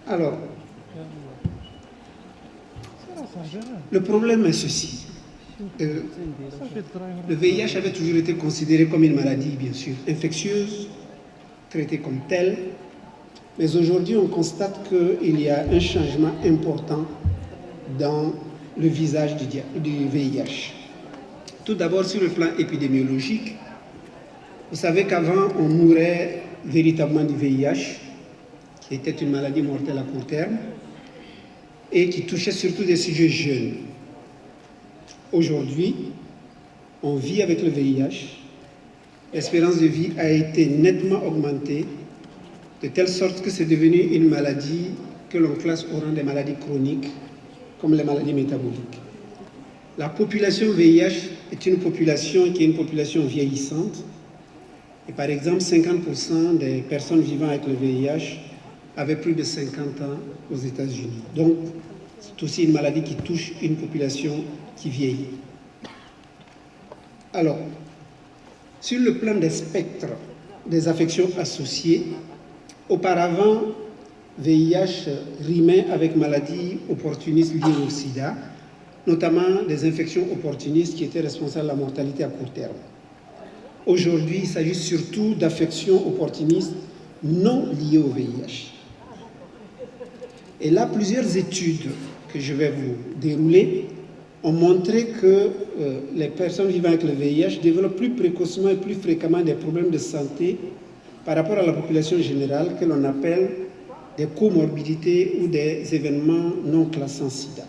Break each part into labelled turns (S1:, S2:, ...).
S1: Alors, le problème est ceci. Le VIH avait toujours été considéré comme une maladie, bien sûr, infectieuse, traitée comme telle. Mais aujourd'hui, on constate qu'il y a un changement important dans le visage du VIH. Tout d'abord, sur le plan épidémiologique, vous savez qu'avant, on mourait véritablement du VIH, qui était une maladie mortelle à court terme, et qui touchait surtout des sujets jeunes. Aujourd'hui, on vit avec le VIH. L'espérance de vie a été nettement augmentée, de telle sorte que c'est devenu une maladie que l'on classe au rang des maladies chroniques, comme les maladies métaboliques. La population VIH est une population qui est une population vieillissante. Et par exemple, 50% des personnes vivant avec le VIH avaient plus de 50 ans aux États-Unis. Donc, c'est aussi une maladie qui touche une population qui vieillit. Alors, sur le plan des spectres des affections associées, auparavant, VIH rimait avec maladies opportunistes liées au sida, notamment des infections opportunistes qui étaient responsables de la mortalité à court terme. Aujourd'hui, il s'agit surtout d'affections opportunistes non liées au VIH. Et là, plusieurs études que je vais vous dérouler ont montré que les personnes vivant avec le VIH développent plus précocement et plus fréquemment des problèmes de santé par rapport à la population générale que l'on appelle des comorbidités ou des événements non classants SIDA.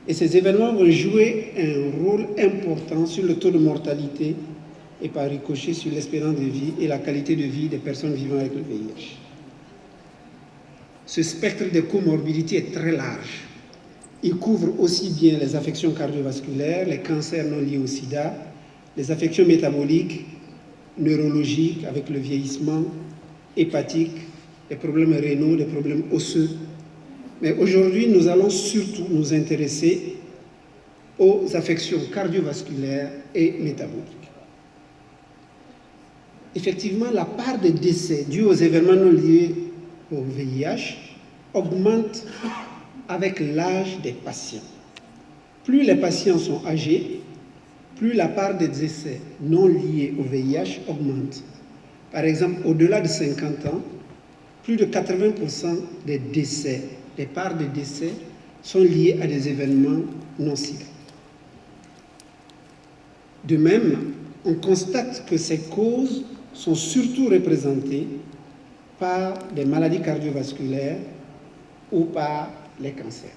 S1: Et ces événements vont jouer un rôle important sur le taux de mortalité et par ricochet sur l'espérance de vie et la qualité de vie des personnes vivant avec le VIH. Ce spectre des comorbidités est très large. Il couvre aussi bien les affections cardiovasculaires, les cancers non liés au sida, les affections métaboliques, neurologiques avec le vieillissement, hépatiques, les problèmes rénaux, les problèmes osseux. Mais aujourd'hui, nous allons surtout nous intéresser aux affections cardiovasculaires et métaboliques. Effectivement, la part des décès dus aux événements non liés au VIH augmente avec l'âge des patients. Plus les patients sont âgés, plus la part des décès non liés au VIH augmente. Par exemple, au-delà de 50 ans, plus de 80% des décès, des parts de décès sont liées à des événements non ciblés. De même, on constate que ces causes sont surtout représentées par des maladies cardiovasculaires ou par les cancers.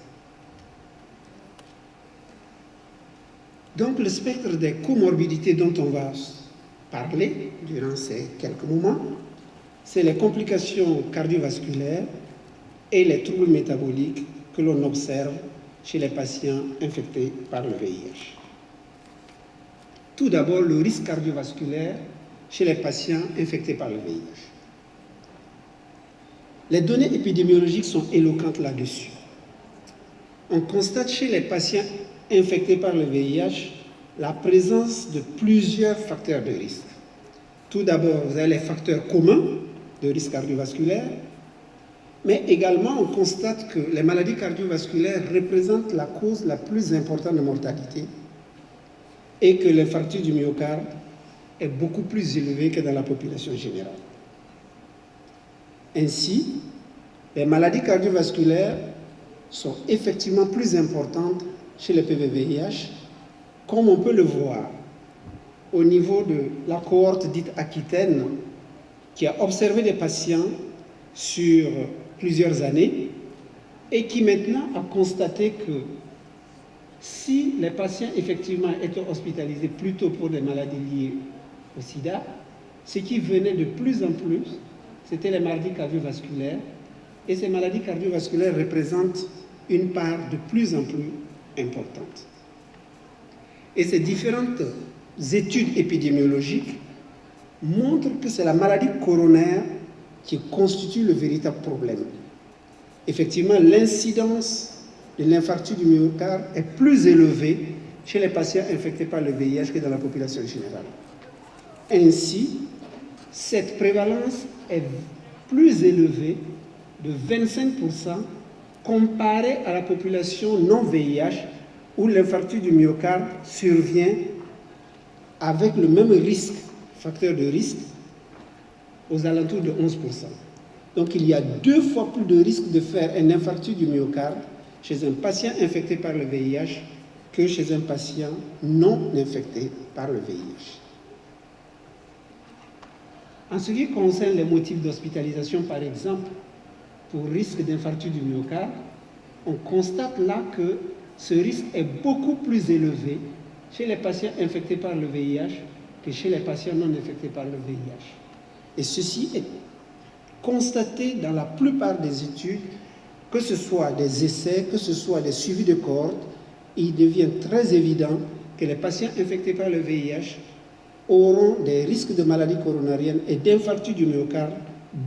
S1: Donc le spectre des comorbidités dont on va parler durant ces quelques moments, c'est les complications cardiovasculaires et les troubles métaboliques que l'on observe chez les patients infectés par le VIH. Tout d'abord, le risque cardiovasculaire chez les patients infectés par le VIH. Les données épidémiologiques sont éloquentes là-dessus. On constate chez les patients infectés par le VIH la présence de plusieurs facteurs de risque. Tout d'abord, vous avez les facteurs communs de risque cardiovasculaire, mais également on constate que les maladies cardiovasculaires représentent la cause la plus importante de mortalité et que l'infarctus du myocarde est beaucoup plus élevé que dans la population générale. Ainsi, les maladies cardiovasculaires sont effectivement plus importantes chez les PVVIH, comme on peut le voir au niveau de la cohorte dite aquitaine, qui a observé des patients sur plusieurs années et qui maintenant a constaté que si les patients effectivement étaient hospitalisés plutôt pour des maladies liées au sida, ce qui venait de plus en plus, c'était les maladies cardiovasculaires, et ces maladies cardiovasculaires représentent une part de plus en plus importante. Et ces différentes études épidémiologiques montrent que c'est la maladie coronaire qui constitue le véritable problème. Effectivement, l'incidence de l'infarctus du myocarde est plus élevée chez les patients infectés par le VIH que dans la population générale. Ainsi, cette prévalence est plus élevée de 25% comparé à la population non VIH où l'infarctus du myocarde survient avec le même risque, facteur de risque, aux alentours de 11%. Donc il y a 2 fois plus de risque de faire un infarctus du myocarde chez un patient infecté par le VIH que chez un patient non infecté par le VIH. En ce qui concerne les motifs d'hospitalisation, par exemple, pour risque d'infarctus du myocarde, on constate là que ce risque est beaucoup plus élevé chez les patients infectés par le VIH que chez les patients non infectés par le VIH. Et ceci est constaté dans la plupart des études, que ce soit des essais, que ce soit des suivis de cohorte. Il devient très évident que les patients infectés par le VIH auront des risques de maladies coronariennes et d'infarctus du myocarde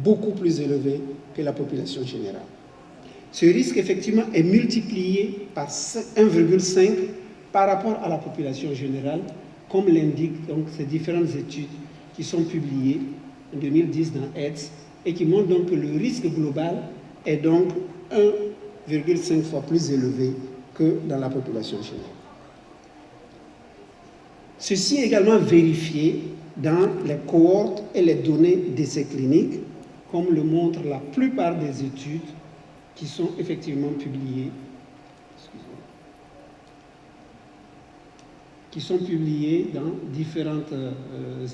S1: beaucoup plus élevés que la population générale. Ce risque, effectivement, est multiplié par 1,5 par rapport à la population générale, comme l'indiquent donc ces différentes études qui sont publiées en 2010 dans AIDS et qui montrent donc que le risque global est donc 1,5 fois plus élevé que dans la population générale. Ceci est également vérifié dans les cohortes et les données d'essais cliniques, comme le montrent la plupart des études qui sont effectivement publiées, dans différentes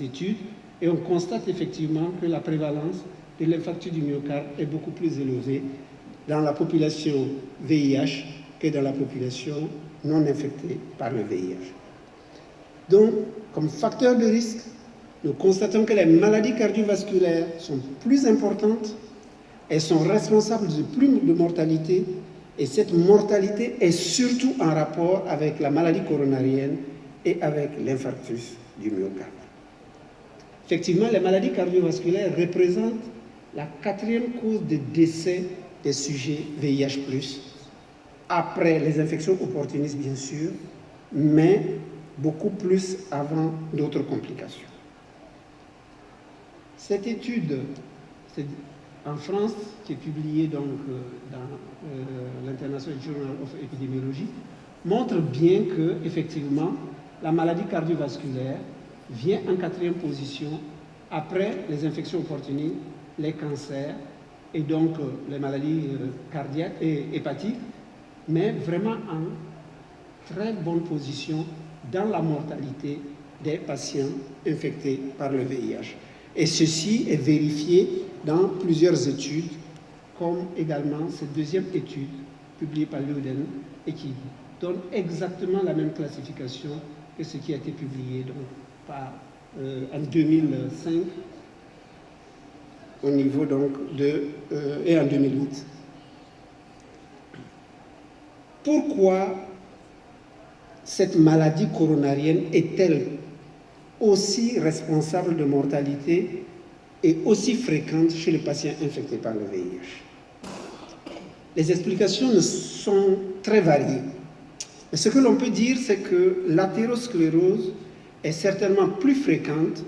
S1: études, et on constate effectivement que la prévalence de l'infarctus du myocarde est beaucoup plus élevée dans la population VIH que dans la population non infectée par le VIH. Donc, comme facteur de risque, nous constatons que les maladies cardiovasculaires sont plus importantes, elles sont responsables de plus de mortalité, et cette mortalité est surtout en rapport avec la maladie coronarienne et avec l'infarctus du myocarde. Effectivement, les maladies cardiovasculaires représentent la 4e cause de décès des sujets VIH+, après les infections opportunistes bien sûr, mais beaucoup plus avant d'autres complications. Cette étude en France, qui est publiée donc dans l'International Journal of Epidemiology, montre bien que, effectivement, la maladie cardiovasculaire vient en 4e position après les infections opportunistes, les cancers et donc les maladies cardiaques et hépatiques, mais vraiment en très bonne position dans la mortalité des patients infectés par le VIH. Et ceci est vérifié dans plusieurs études, comme également cette 2e étude publiée par Leuden et qui donne exactement la même classification que ce qui a été publié donc, en 2005 au niveau donc et en 2008. Pourquoi cette maladie coronarienne est-elle aussi responsable de mortalité et aussi fréquente chez les patients infectés par le VIH? Les explications sont très variées. Mais ce que l'on peut dire, c'est que l'athérosclérose est certainement plus fréquente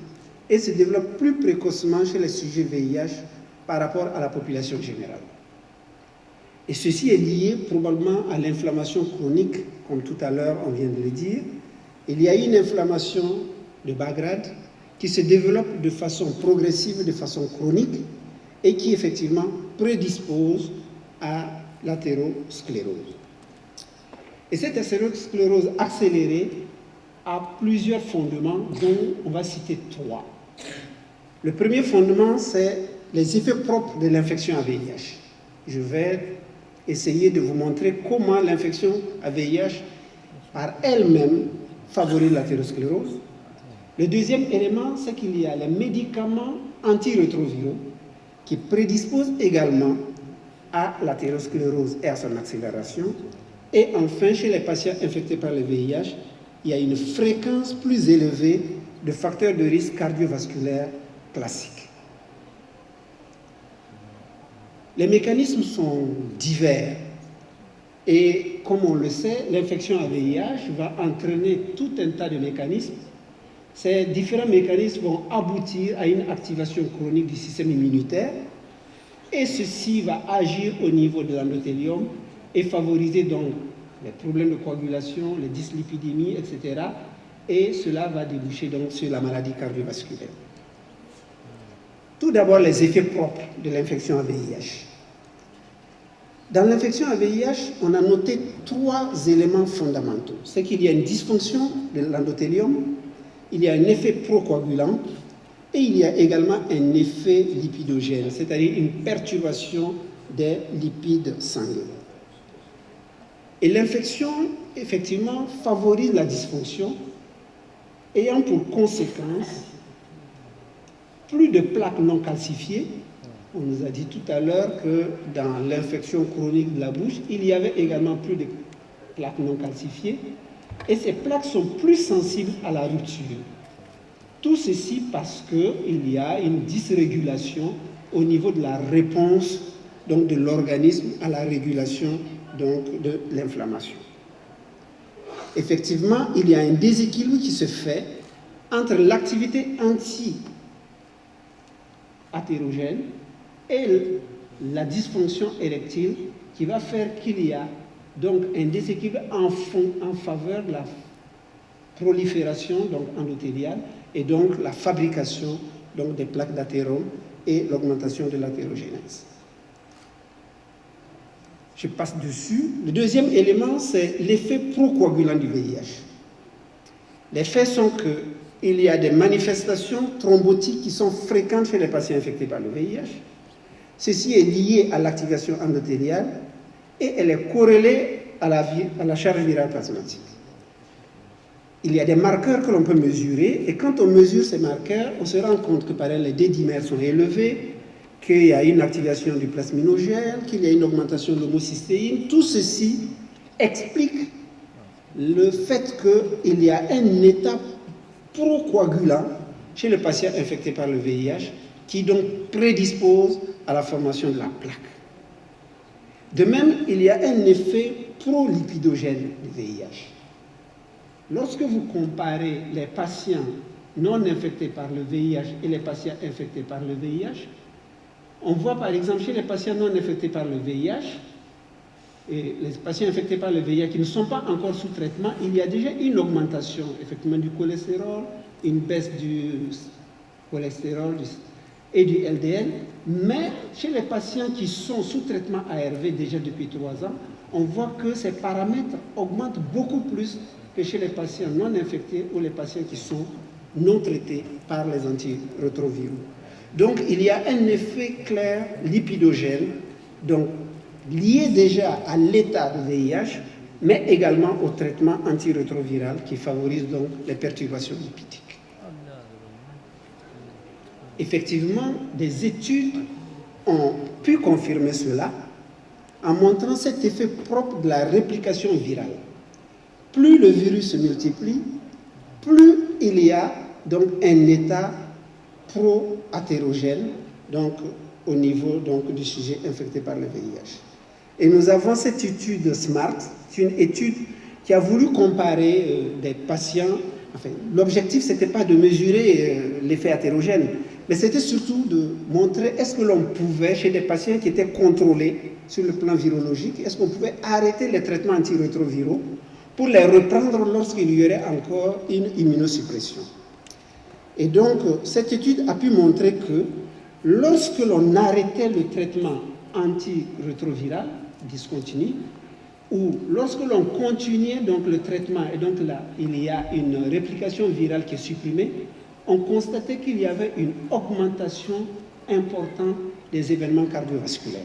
S1: et se développe plus précocement chez les sujets VIH par rapport à la population générale. Et ceci est lié probablement à l'inflammation chronique, comme tout à l'heure on vient de le dire. Il y a une inflammation de bas grade qui se développe de façon progressive, de façon chronique, et qui effectivement prédispose à l'athérosclérose. Et cette athérosclérose accélérée a plusieurs fondements, dont on va citer 3. Le premier fondement, c'est les effets propres de l'infection à VIH. Je vais essayer de vous montrer comment l'infection à VIH, par elle-même, favorise l'athérosclérose. Le deuxième élément, c'est qu'il y a les médicaments antirétroviraux qui prédisposent également à l'athérosclérose et à son accélération. Et enfin, chez les patients infectés par le VIH, il y a une fréquence plus élevée de facteurs de risque cardiovasculaires classiques. Les mécanismes sont divers et comme on le sait, l'infection à VIH va entraîner tout un tas de mécanismes. Ces différents mécanismes vont aboutir à une activation chronique du système immunitaire et ceci va agir au niveau de l'endothélium et favoriser donc les problèmes de coagulation, les dyslipidémies, etc. Et cela va déboucher donc sur la maladie cardiovasculaire. Tout d'abord, les effets propres de l'infection à VIH. Dans l'infection à VIH, on a noté 3 éléments fondamentaux. C'est qu'il y a une dysfonction de l'endothélium, il y a un effet procoagulant et il y a également un effet lipidogène, c'est-à-dire une perturbation des lipides sanguins. Et l'infection, effectivement, favorise la dysfonction, ayant pour conséquence plus de plaques non calcifiées. On nous a dit tout à l'heure que dans l'infection chronique de la bouche, il y avait également plus de plaques non calcifiées. Et ces plaques sont plus sensibles à la rupture. Tout ceci parce qu'il y a une dysrégulation au niveau de la réponse donc, de l'organisme à la régulation donc, de l'inflammation. Effectivement, il y a un déséquilibre qui se fait entre l'activité anti-athérogène et la dysfonction érectile qui va faire qu'il y a donc un déséquilibre en faveur de la prolifération donc, endothéliale et donc la fabrication donc, des plaques d'athérome et l'augmentation de l'athérogénèse. Je passe dessus. Le deuxième élément, c'est l'effet procoagulant du VIH. Les faits sont qu'il y a des manifestations thrombotiques qui sont fréquentes chez les patients infectés par le VIH. Ceci est lié à l'activation endothéliale et elle est corrélée à la charge virale plasmatique. Il y a des marqueurs que l'on peut mesurer et quand on mesure ces marqueurs, on se rend compte que par exemple les D-dimères sont élevés, qu'il y a une activation du plasminogène, qu'il y a une augmentation de l'homocystéine. Tout ceci explique le fait qu'il y a un état procoagulant chez le patient infecté par le VIH qui donc prédispose à la formation de la plaque. De même, il y a un effet prolipidogène du VIH. Lorsque vous comparez les patients non infectés par le VIH et les patients infectés par le VIH, on voit par exemple chez les patients non infectés par le VIH et les patients infectés par le VIH qui ne sont pas encore sous traitement, il y a déjà une augmentation effectivement du cholestérol, une baisse du cholestérol et du LDL, mais chez les patients qui sont sous traitement ARV déjà depuis 3 ans, on voit que ces paramètres augmentent beaucoup plus que chez les patients non infectés ou les patients qui sont non traités par les antirétroviraux. Donc il y a un effet clair lipidogène, donc lié déjà à l'état de VIH, mais également au traitement antirétroviral qui favorise donc les perturbations lipidiques. Effectivement, des études ont pu confirmer cela en montrant cet effet propre de la réplication virale. Plus le virus se multiplie, plus il y a donc un état pro-athérogène donc, au niveau donc, du sujet infecté par le VIH. Et nous avons cette étude SMART, c'est une étude qui a voulu comparer des patients. Enfin, l'objectif, ce n'était pas de mesurer l'effet athérogène, mais c'était surtout de montrer est-ce que l'on pouvait, chez des patients qui étaient contrôlés sur le plan virologique, est-ce qu'on pouvait arrêter les traitements antirétroviraux pour les reprendre lorsqu'il y aurait encore une immunosuppression. Et donc, cette étude a pu montrer que lorsque l'on arrêtait le traitement antirétroviral discontinu, ou lorsque l'on continuait donc le traitement, et donc là, il y a une réplication virale qui est supprimée, on constatait qu'il y avait une augmentation importante des événements cardiovasculaires.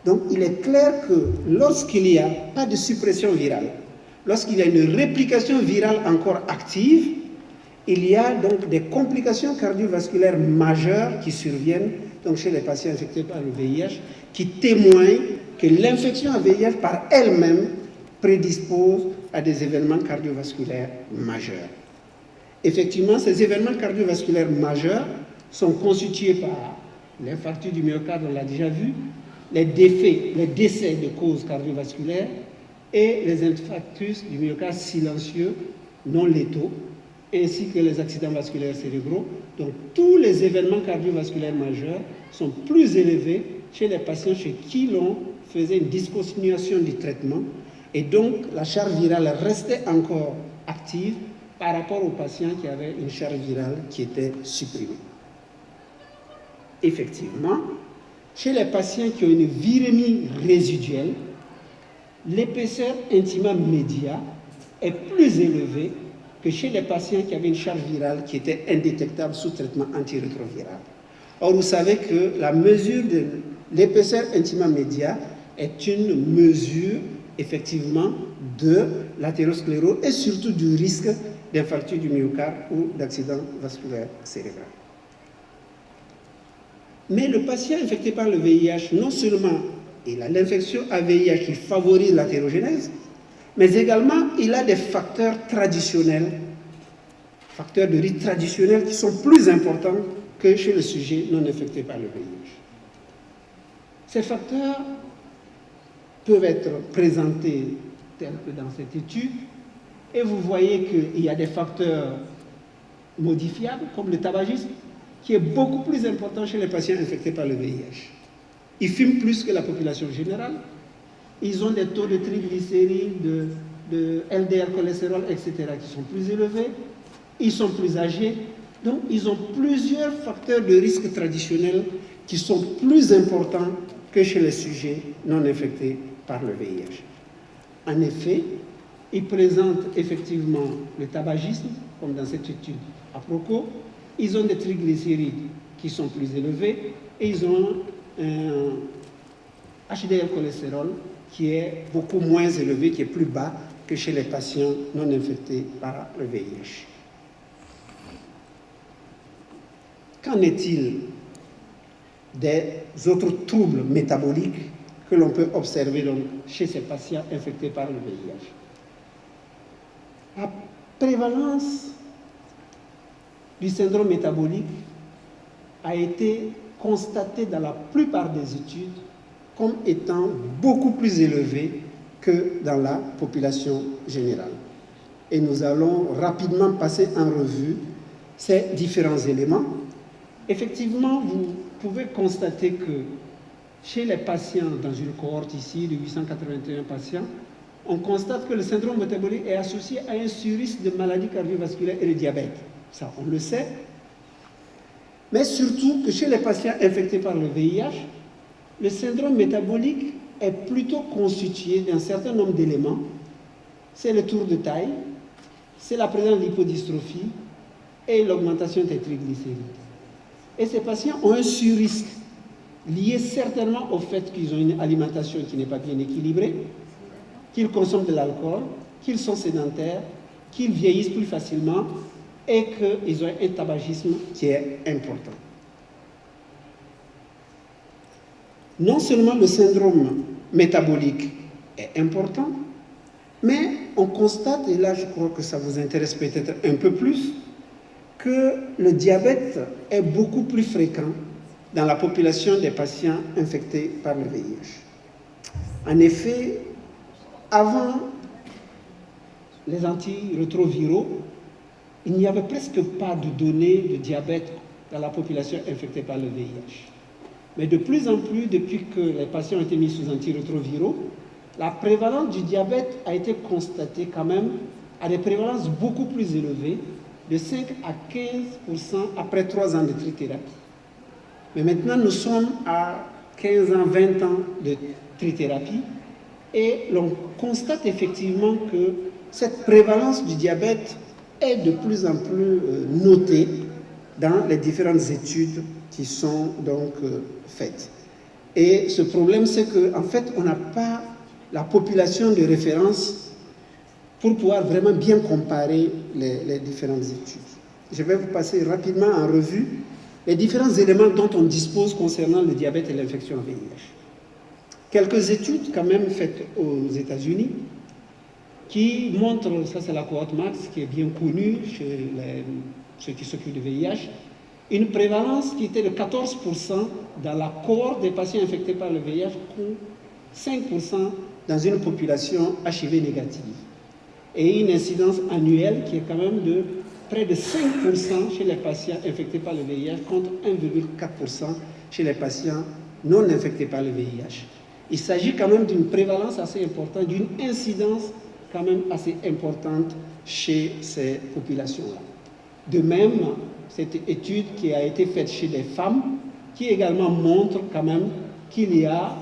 S1: Donc, il est clair que lorsqu'il n'y a pas de suppression virale, lorsqu'il y a une réplication virale encore active, il y a donc des complications cardiovasculaires majeures qui surviennent donc chez les patients infectés par le VIH, qui témoignent que l'infection à VIH par elle-même prédispose à des événements cardiovasculaires majeurs. Effectivement, ces événements cardiovasculaires majeurs sont constitués par l'infarctus du myocarde, on l'a déjà vu, les décès de causes cardiovasculaires et les infarctus du myocarde silencieux non létaux, ainsi que les accidents vasculaires cérébraux. Donc tous les événements cardiovasculaires majeurs sont plus élevés chez les patients chez qui l'on faisait une discontinuation du traitement et donc la charge virale restait encore active par rapport aux patients qui avaient une charge virale qui était supprimée. Effectivement, chez les patients qui ont une virémie résiduelle, l'épaisseur intima média est plus élevée que chez les patients qui avaient une charge virale qui était indétectable sous traitement antirétroviral. Or, vous savez que la mesure de l'épaisseur intima média est une mesure, effectivement, de l'athérosclérose et surtout du risque d'infarctus du myocarde ou d'accident vasculaire cérébral. Mais le patient infecté par le VIH, non seulement il a l'infection à VIH qui favorise l'athérogénèse, mais également il a des facteurs traditionnels, facteurs de risque traditionnels qui sont plus importants que chez le sujet non infecté par le VIH. Ces facteurs peuvent être présentés tels que dans cette étude, et vous voyez qu'il y a des facteurs modifiables, comme le tabagisme, qui est beaucoup plus important chez les patients infectés par le VIH. Ils fument plus que la population générale, ils ont des taux de triglycérides, de LDL cholestérol, etc., qui sont plus élevés, ils sont plus âgés, donc ils ont plusieurs facteurs de risque traditionnels qui sont plus importants que chez les sujets non infectés par le VIH. En effet, ils présentent effectivement le tabagisme, comme dans cette étude à propos, ils ont des triglycérides qui sont plus élevés et ils ont un HDL cholestérol qui est beaucoup moins élevé, qui est plus bas que chez les patients non infectés par le VIH. Qu'en est-il des autres troubles métaboliques que l'on peut observer donc chez ces patients infectés par le VIH? La prévalence du syndrome métabolique a été constatée dans la plupart des études comme étant beaucoup plus élevée que dans la population générale. Et nous allons rapidement passer en revue ces différents éléments. Effectivement, vous pouvez constater que chez les patients, dans une cohorte ici de 881 patients, on constate que le syndrome métabolique est associé à un surrisque de maladies cardiovasculaires et de diabète. Ça, on le sait. Mais surtout que chez les patients infectés par le VIH, le syndrome métabolique est plutôt constitué d'un certain nombre d'éléments. C'est le tour de taille, c'est la présence d'hypodystrophie et l'augmentation des triglycérides. Et ces patients ont un surrisque lié certainement au fait qu'ils ont une alimentation qui n'est pas bien équilibrée, qu'ils consomment de l'alcool, qu'ils sont sédentaires, qu'ils vieillissent plus facilement et qu'ils ont un tabagisme qui est important. Non seulement le syndrome métabolique est important, mais on constate, et là je crois que ça vous intéresse peut-être un peu plus, que le diabète est beaucoup plus fréquent dans la population des patients infectés par le VIH. En effet, avant les antirétroviraux, il n'y avait presque pas de données de diabète dans la population infectée par le VIH. Mais de plus en plus, depuis que les patients ont été mis sous antirétroviraux, la prévalence du diabète a été constatée quand même à des prévalences beaucoup plus élevées, de 5 à 15% après 3 ans de trithérapie. Mais maintenant, nous sommes à 15 ans, 20 ans de trithérapie et l'on constate effectivement que cette prévalence du diabète est de plus en plus notée dans les différentes études qui sont donc faites. Et ce problème, c'est qu'en fait, on n'a pas la population de référence pour pouvoir vraiment bien comparer les différentes études. Je vais vous passer rapidement en revue les différents éléments dont on dispose concernant le diabète et l'infection au VIH. Quelques études quand même faites aux États-Unis qui montrent, ça c'est la cohorte MAX qui est bien connue chez ceux qui s'occupent du VIH, une prévalence qui était de 14% dans la cohorte des patients infectés par le VIH ou 5% dans une population HIV négative. Et une incidence annuelle qui est quand même de près de 5% chez les patients infectés par le VIH contre 1,4% chez les patients non infectés par le VIH. Il s'agit quand même d'une prévalence assez importante, d'une incidence quand même assez importante chez ces populations-là. De même, cette étude qui a été faite chez les femmes, qui également montre quand même qu'il y a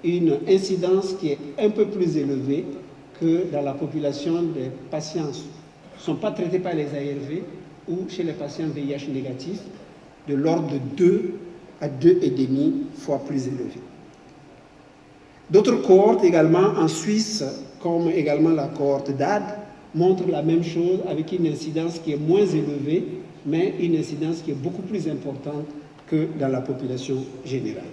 S1: une incidence qui est un peu plus élevée que dans la population des patients qui ne sont pas traités par les ARV ou chez les patients VIH négatifs, de l'ordre de 2 à 2,5 fois plus élevé. D'autres cohortes également en Suisse, comme également la cohorte d'AD, montrent la même chose avec une incidence qui est moins élevée, mais une incidence qui est beaucoup plus importante que dans la population générale.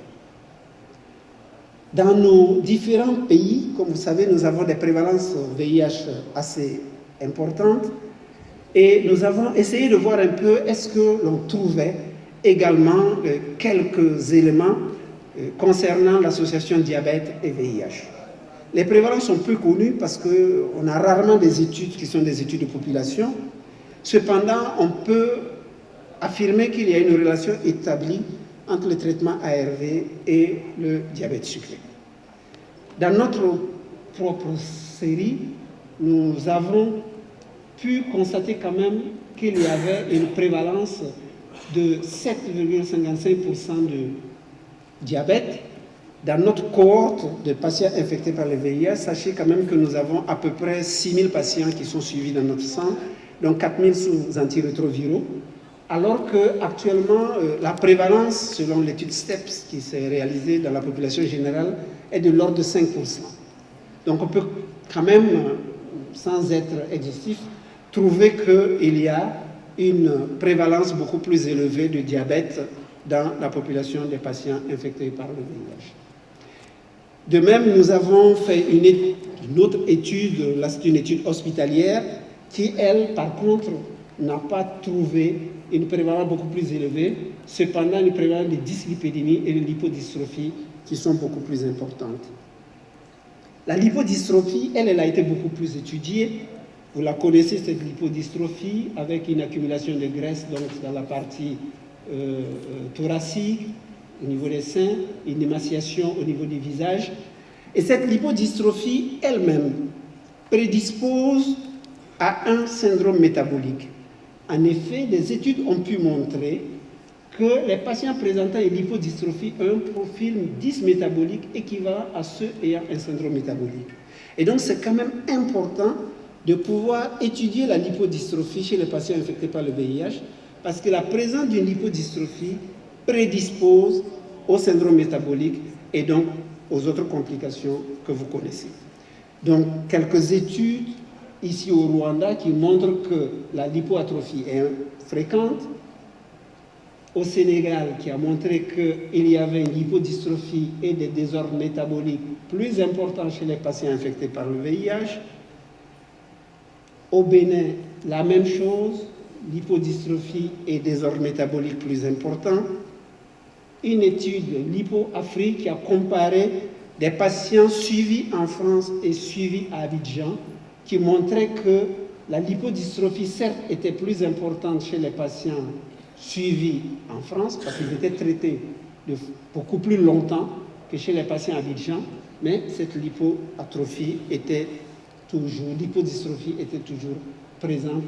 S1: Dans nos différents pays, comme vous savez, nous avons des prévalences VIH assez importantes et nous avons essayé de voir un peu est-ce que l'on trouvait également quelques éléments concernant l'association diabète et VIH. Les prévalences sont peu connues parce qu'on a rarement des études qui sont des études de population. Cependant, on peut affirmer qu'il y a une relation établie entre le traitement ARV et le diabète sucré. Dans notre propre série, nous avons pu constater quand même qu'il y avait une prévalence de 7,55% de diabète. Dans notre cohorte de patients infectés par le VIH, sachez quand même que nous avons à peu près 6000 patients qui sont suivis dans notre centre, donc 4000 sous antirétroviraux, alors qu'actuellement, la prévalence, selon l'étude STEPS qui s'est réalisée dans la population générale, est de l'ordre de 5%. Donc on peut quand même, sans être exhaustif, trouver qu'il y a une prévalence beaucoup plus élevée de diabète dans la population des patients infectés par le VIH. De même, nous avons fait une autre étude, là c'est une étude hospitalière, qui elle, par contre, n'a pas trouvé une prévalence beaucoup plus élevée, cependant une prévalence de dyslipidémie et de lipodystrophie qui sont beaucoup plus importantes. La lipodystrophie, elle a été beaucoup plus étudiée. Vous la connaissez, cette lipodystrophie, avec une accumulation de graisse donc, dans la partie thoracique, au niveau des seins, une émaciation au niveau du visage. Et cette lipodystrophie elle-même prédispose à un syndrome métabolique. En effet, des études ont pu montrer que les patients présentant une lipodystrophie ont un profil dysmétabolique équivalent à ceux ayant un syndrome métabolique. Et donc, c'est quand même important de pouvoir étudier la lipodystrophie chez les patients infectés par le VIH, parce que la présence d'une lipodystrophie prédispose au syndrome métabolique et donc aux autres complications que vous connaissez. Donc, quelques études ici au Rwanda qui montrent que la lipoatrophie est fréquente. Au Sénégal, qui a montré qu'il y avait une lipodystrophie et des désordres métaboliques plus importants chez les patients infectés par le VIH. Au Bénin, la même chose, lipodystrophie et désordres métaboliques plus importants. Une étude Lipo-Afrique qui a comparé des patients suivis en France et suivis à Abidjan, qui montrait que la lipodystrophie, certes, était plus importante chez les patients suivis en France, parce qu'ils étaient traités de beaucoup plus longtemps que chez les patients à Abidjan, mais cette lipodystrophie était toujours présente,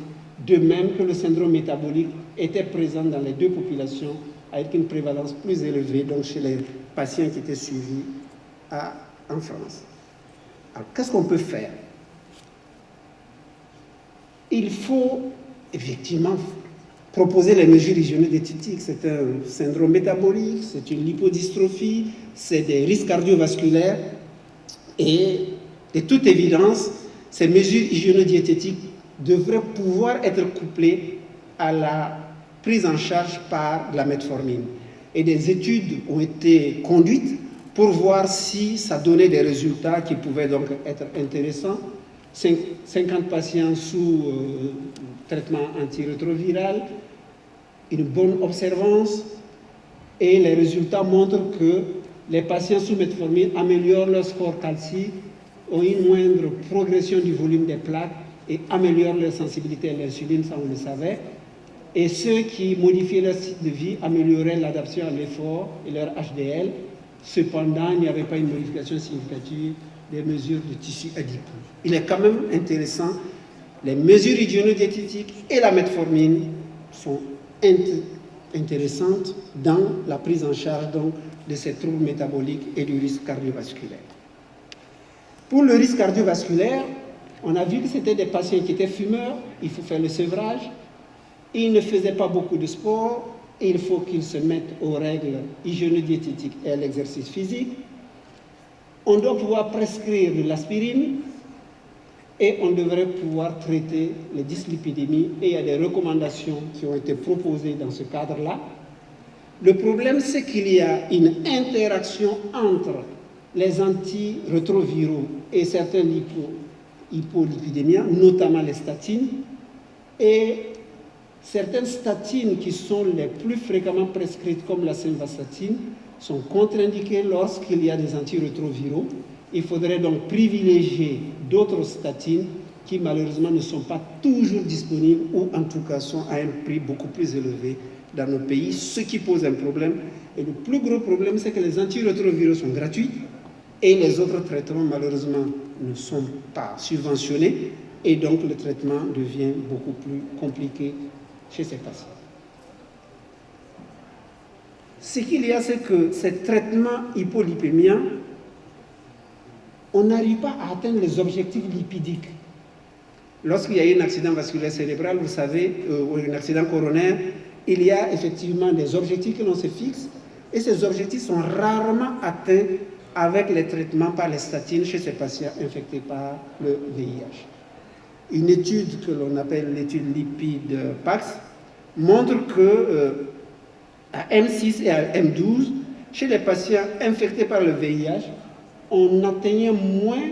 S1: de même que le syndrome métabolique était présent dans les deux populations, avec une prévalence plus élevée, donc chez les patients qui étaient suivis en France. Alors, qu'est-ce qu'on peut faire? Il faut effectivement proposer les mesures hygiéno-diététiques. C'est un syndrome métabolique, c'est une lipodystrophie, c'est des risques cardiovasculaires. Et de toute évidence, ces mesures hygiéno-diététiques devraient pouvoir être couplées à la prise en charge par la metformine. Et des études ont été conduites pour voir si ça donnait des résultats qui pouvaient donc être intéressants. 50 patients sous traitement antirétroviral, une bonne observance, et les résultats montrent que les patients sous metformine améliorent leur score calcique, ont une moindre progression du volume des plaques et améliorent leur sensibilité à l'insuline, ça on le savait. Et ceux qui modifiaient leur style de vie amélioraient l'adaptation à l'effort et leur HDL. Cependant, il n'y avait pas une modification significative des mesures de tissu adipeux. Il est quand même intéressant, les mesures hygiéno-diététiques et la metformine sont intéressantes dans la prise en charge donc, de ces troubles métaboliques et du risque cardiovasculaire. Pour le risque cardiovasculaire, on a vu que c'était des patients qui étaient fumeurs, il faut faire le sevrage, ils ne faisaient pas beaucoup de sport, et il faut qu'ils se mettent aux règles hygiéno-diététiques et à l'exercice physique. On doit pouvoir prescrire de l'aspirine et on devrait pouvoir traiter les dyslipidémies et il y a des recommandations qui ont été proposées dans ce cadre-là. Le problème, c'est qu'il y a une interaction entre les antirétroviraux et certains hypolipidémiens, notamment les statines, et certaines statines qui sont les plus fréquemment prescrites, comme la simvastatine, sont contre-indiquées lorsqu'il y a des antirétroviraux. Il faudrait donc privilégier d'autres statines qui malheureusement ne sont pas toujours disponibles ou en tout cas sont à un prix beaucoup plus élevé dans nos pays, ce qui pose un problème. Et le plus gros problème, c'est que les antirétroviraux sont gratuits et les autres traitements malheureusement ne sont pas subventionnés et donc le traitement devient beaucoup plus compliqué chez ces patients. Ce qu'il y a, c'est que ces traitements hypolipémiens, on n'arrive pas à atteindre les objectifs lipidiques. Lorsqu'il y a un accident vasculaire cérébral, vous savez, ou un accident coronaire, il y a effectivement des objectifs que l'on se fixe, et ces objectifs sont rarement atteints avec les traitements par les statines chez ces patients infectés par le VIH. Une étude que l'on appelle l'étude lipide-PAX montre que à M6 et à M12, chez les patients infectés par le VIH, on atteignait moins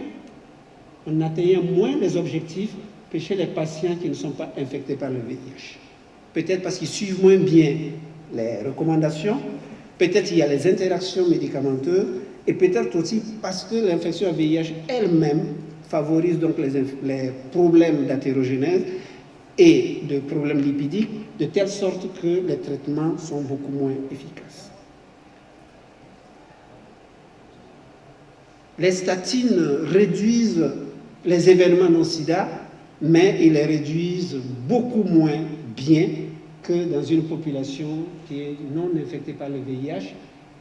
S1: les objectifs que chez les patients qui ne sont pas infectés par le VIH. Peut-être parce qu'ils suivent moins bien les recommandations, peut-être il y a les interactions médicamenteuses, et peut-être aussi parce que l'infection à VIH elle-même favorise donc les problèmes d'athérogénèse et de problèmes lipidiques, de telle sorte que les traitements sont beaucoup moins efficaces. Les statines réduisent les événements non-sida, mais ils les réduisent beaucoup moins bien que dans une population qui est non infectée par le VIH.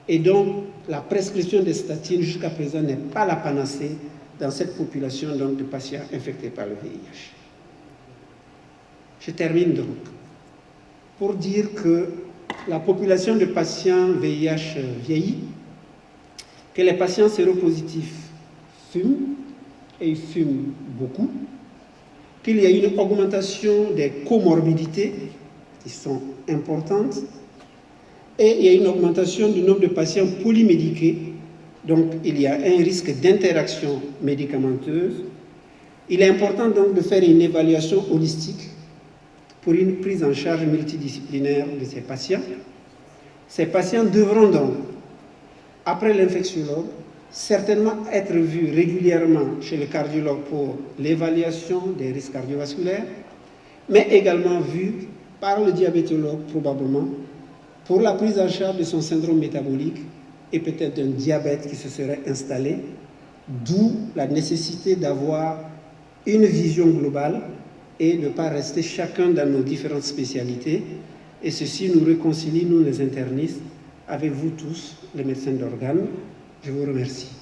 S1: Et donc, la prescription des statines jusqu'à présent n'est pas la panacée dans cette population donc, de patients infectés par le VIH. Je termine donc pour dire que la population de patients VIH vieillit, que les patients séropositifs fument, et ils fument beaucoup, qu'il y a une augmentation des comorbidités qui sont importantes, et il y a une augmentation du nombre de patients polymédiqués, donc il y a un risque d'interaction médicamenteuse. Il est important donc de faire une évaluation holistique pour une prise en charge multidisciplinaire de ces patients. Ces patients devront donc, après l'infectiologue, certainement être vus régulièrement chez le cardiologue pour l'évaluation des risques cardiovasculaires, mais également vus par le diabétologue probablement pour la prise en charge de son syndrome métabolique et peut-être d'un diabète qui se serait installé, d'où la nécessité d'avoir une vision globale et de ne pas rester chacun dans nos différentes spécialités. Et ceci nous réconcilie, nous les internistes, avec vous tous, les médecins d'organes. Je vous remercie.